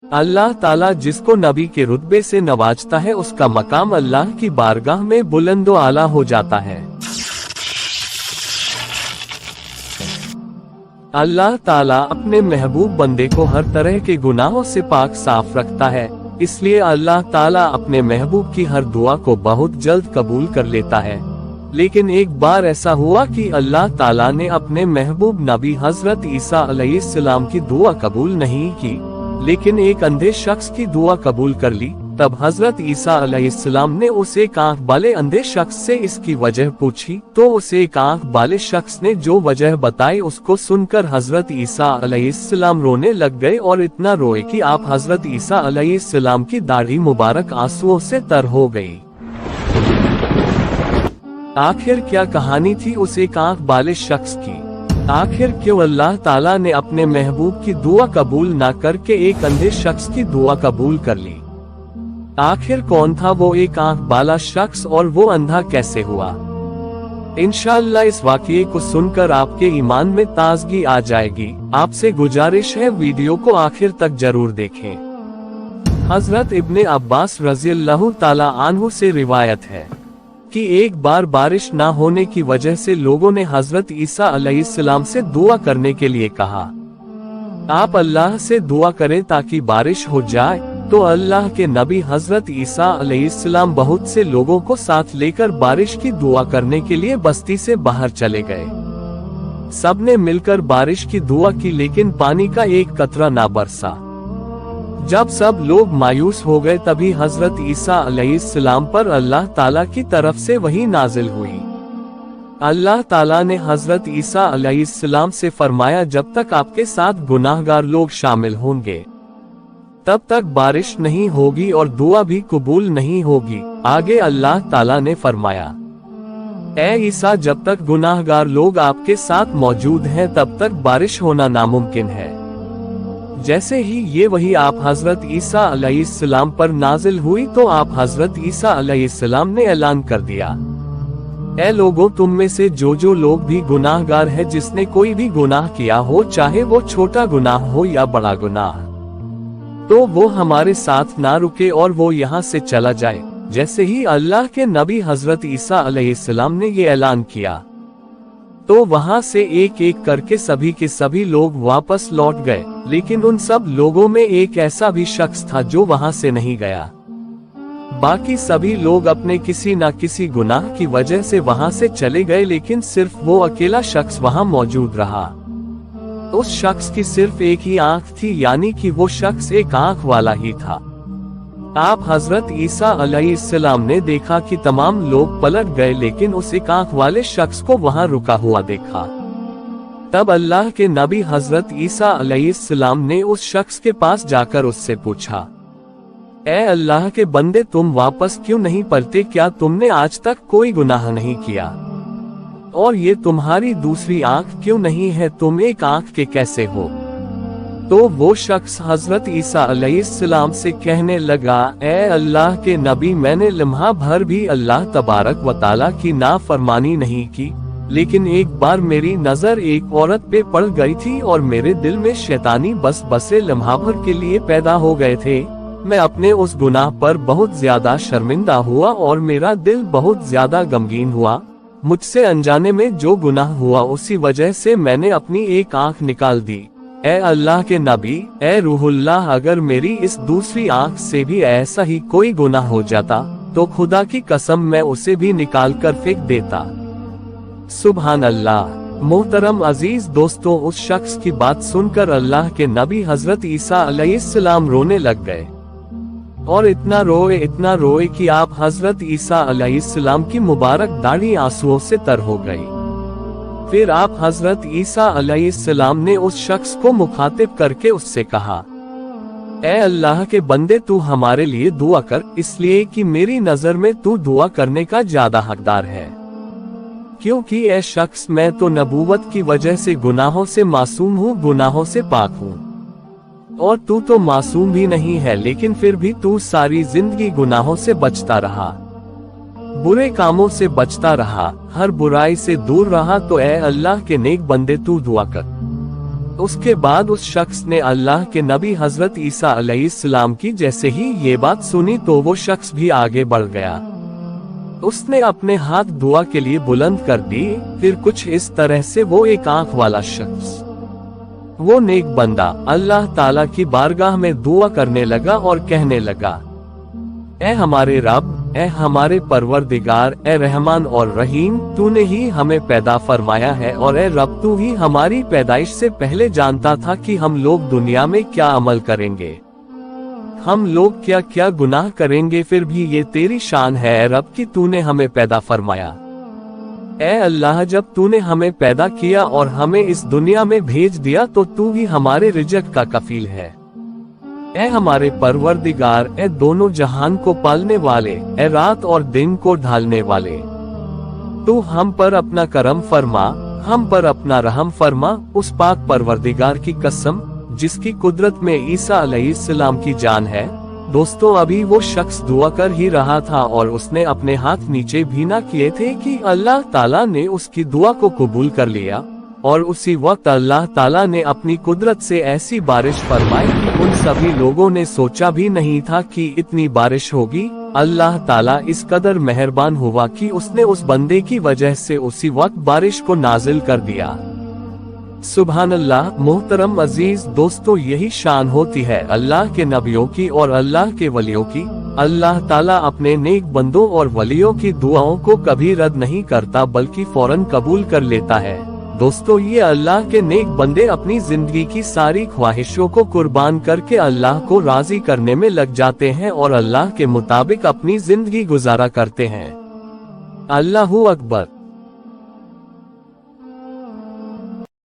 अल्लाह ताला जिसको नबी के रुतबे से नवाजता है उसका मकाम अल्लाह की बारगाह में बुलंद व आला हो जाता है। अल्लाह ताला अपने महबूब बंदे को हर तरह के गुनाहों से पाक साफ रखता है, इसलिए अल्लाह ताला अपने महबूब की हर दुआ को बहुत जल्द कबूल कर लेता है। लेकिन एक बार ऐसा हुआ कि अल्लाह ताला ने अपने महबूब नबी हजरत ईसा अलैहिस्सलाम की दुआ कबूल नहीं की, लेकिन एक अंधे शख्स की दुआ कबूल कर ली। तब हजरत ईसा अलैहिस्सलाम ने उस एक आंख वाले अंधे शख्स से इसकी वजह पूछी, तो उस एक आंख वाले शख्स ने जो वजह बताई उसको सुनकर हजरत ईसा अलैहिस्सलाम रोने लग गए और इतना रोए कि आप हजरत ईसा अलैहिस्सलाम की दाढ़ी मुबारक आंसुओं से तर हो गई। आखिर क्या कहानी थी उस एक आंख वाले शख्स की? आखिर क्यों अल्लाह ताला ने अपने महबूब की दुआ कबूल ना करके एक अंधे शख्स की दुआ कबूल कर ली? आखिर कौन था वो एक आंख वाला शख्स और वो अंधा कैसे हुआ? इंशाअल्लाह इस वाक़ये को सुनकर आपके ईमान में ताजगी आ जाएगी। आपसे गुजारिश है वीडियो को आखिर तक जरूर देखें। हजरत इब्ने अब्बास रज़ियल्लाहु ताला अन्हु से रिवायत है कि एक बार बारिश ना होने की वजह से लोगों ने हजरत ईसा अलैहिस्सलाम से दुआ करने के लिए कहा, आप अल्लाह से दुआ करें ताकि बारिश हो जाए। तो अल्लाह के नबी हजरत ईसा अलैहिस्सलाम बहुत से लोगों को साथ लेकर बारिश की दुआ करने के लिए बस्ती से बाहर चले गए। सबने मिलकर बारिश की दुआ की, लेकिन पानी का एक कतरा ना बरसा। जब सब लोग मायूस हो गए तभी हजरत ईसा अलैहिस्सलाम पर अल्लाह ताला की तरफ से वही नाजिल हुई। अल्लाह ताला ने हजरत ईसा अलैहिस्सलाम से फरमाया, जब तक आपके साथ गुनाहगार लोग शामिल होंगे तब तक बारिश नहीं होगी और दुआ भी कबूल नहीं होगी। आगे अल्लाह ताला ने फरमाया, ए ईसा, जब तक गुनाहगार लोग आपके साथ मौजूद हैं तब तक बारिश होना नामुमकिन है। जैसे ही ये वही आप हजरत ईसा अलैहिस्सलाम पर नाजिल हुई तो आप हजरत ईसा अलैहिस्सलाम ने ऐलान कर दिया, ए लोगों, तुम में से जो लोग भी गुनाहगार है, जिसने कोई भी गुनाह किया हो, चाहे वो छोटा गुनाह हो या बड़ा गुनाह, तो वो हमारे साथ ना रुके और वो यहाँ से चला जाए। जैसे ही अल्लाह के नबी हजरत ईसा अलैहिस्सलाम ने ये ऐलान किया तो वहाँ से एक एक करके सभी के सभी लोग वापस लौट गए, लेकिन उन सब लोगों में एक ऐसा भी शख्स था जो वहाँ से नहीं गया। बाकी सभी लोग अपने किसी न किसी गुनाह की वजह से वहाँ से चले गए, लेकिन सिर्फ वो अकेला शख्स वहाँ मौजूद रहा। उस शख्स की सिर्फ एक ही आंख थी, यानी कि वो शख्स एक आंख वाला ही था। आप हजरत ईसा अलैहिस्सलाम ने देखा कि तमाम लोग पलट गए, लेकिन उस एक आंख वाले शख्स को वहां रुका हुआ देखा। तब अल्लाह के नबी हजरत ईसा अलैहिस्सलाम ने उस शख्स के पास जाकर उससे पूछा, ए अल्लाह के बंदे, तुम वापस क्यों नहीं पलटे? क्या तुमने आज तक कोई गुनाह नहीं किया? और ये तुम्हारी दूसरी आंख क्यों नहीं है? तुम एक आंख के कैसे हो? तो वो शख्स हजरत ईसा अलैहिस्सलाम से कहने लगा, ए अल्लाह के नबी, मैंने लम्हा भर भी अल्लाह तबारक व ताला की नाफरमानी नहीं की, लेकिन एक बार मेरी नजर एक औरत पे पड़ गई थी और मेरे दिल में शैतानी बस बसे लम्हा भर के लिए पैदा हो गए थे। मैं अपने उस गुनाह पर बहुत ज्यादा शर्मिंदा हुआ और मेरा दिल बहुत ज्यादा गमगीन हुआ। मुझसे अनजाने में जो गुनाह हुआ उसी वजह से मैंने अपनी एक आंख निकाल दी। ए अल्लाह के नबी, ए रूहुल्लाह, अगर मेरी इस दूसरी आंख से भी ऐसा ही कोई गुनाह हो जाता तो खुदा की कसम मैं उसे भी निकाल कर फेंक देता। सुभान अल्लाह। मोहतरम अजीज दोस्तों, उस शख्स की बात सुनकर अल्लाह के नबी हजरत ईसा अलैहिस्सलाम रोने लग गए और इतना रोए कि आप हजरत ईसा अलैहिस्सलाम की मुबारक दाढ़ी आंसुओं से तर हो गई। फिर आप हजरत ईसा अलैहिस्सलाम ने उस शख्स को मुखातिब करके उससे कहा, ए अल्लाह के बंदे, तू हमारे लिए दुआ कर, इसलिए कि मेरी नजर में तू दुआ करने का ज्यादा हकदार है, क्योंकि ए शख्स, मैं तो नबूवत की वजह से गुनाहों से मासूम हूँ, गुनाहों से पाक हूँ, और तू तो मासूम भी नहीं है, लेकिन फिर भी तू सारी जिंदगी गुनाहों से बचता रहा, बुरे कामों से बचता रहा, हर बुराई से दूर रहा। तो ए अल्लाह के नेक बंदे, तू दुआ कर, उसके बाद उस शख्स ने अल्लाह के नबी हजरत ईसा अलैहिस्सलाम की जैसे ही ये बात सुनी तो वो शख्स भी आगे बढ़ गया। उसने अपने हाथ दुआ के लिए बुलंद कर दी। फिर कुछ इस तरह से वो एक आंख वाला शख्स, वो नेक बंदा अल्लाह ताला की बारगाह में दुआ करने लगा और कहने लगा, ए हमारे रब, ए हमारे परवरदिगार, ए रहमान और रहीम, तूने ही हमें पैदा फरमाया है और ए रब, तू ही हमारी पैदाइश से पहले जानता था कि हम लोग दुनिया में क्या अमल करेंगे, हम लोग क्या क्या गुनाह करेंगे, फिर भी ये तेरी शान है ए रब कि तूने हमें पैदा फरमाया। ए अल्लाह, जब तूने हमें पैदा किया और हमें इस दुनिया में भेज दिया तो तू ही हमारे रिज़्क का कफील है। ए हमारे परवरदिगार, ए दोनों जहान को पालने वाले, ए रात और दिन को ढालने वाले, तू हम पर अपना करम फरमा, हम पर अपना रहम फरमा। उस पाक परवरदिगार की कसम जिसकी कुदरत में ईसा अलैहिस्सलाम की जान है। दोस्तों, अभी वो शख्स दुआ कर ही रहा था और उसने अपने हाथ नीचे भी ना किए थे कि अल्लाह ताला ने उसकी दुआ को कबूल कर लिया और उसी वक्त अल्लाह ताला ने अपनी कुदरत से ऐसी बारिश फरमाई कि उन सभी लोगों ने सोचा भी नहीं था कि इतनी बारिश होगी। अल्लाह ताला इस कदर मेहरबान हुआ कि उसने उस बंदे की वजह से उसी वक्त बारिश को नाजिल कर दिया। सुभान अल्लाह। मोहतरम अजीज दोस्तों, यही शान होती है अल्लाह के नबियों की और अल्लाह के वलियों की। अल्लाह ताला अपने नेक बंदों और वलियों की दुआओं को कभी रद्द नहीं करता बल्कि फौरन कबूल कर लेता है। दोस्तों, ये अल्लाह के नेक बंदे अपनी जिंदगी की सारी ख्वाहिशों को कुर्बान करके अल्लाह को राजी करने में लग जाते हैं और अल्लाह के मुताबिक अपनी जिंदगी गुजारा करते हैं। अल्लाहू अकबर।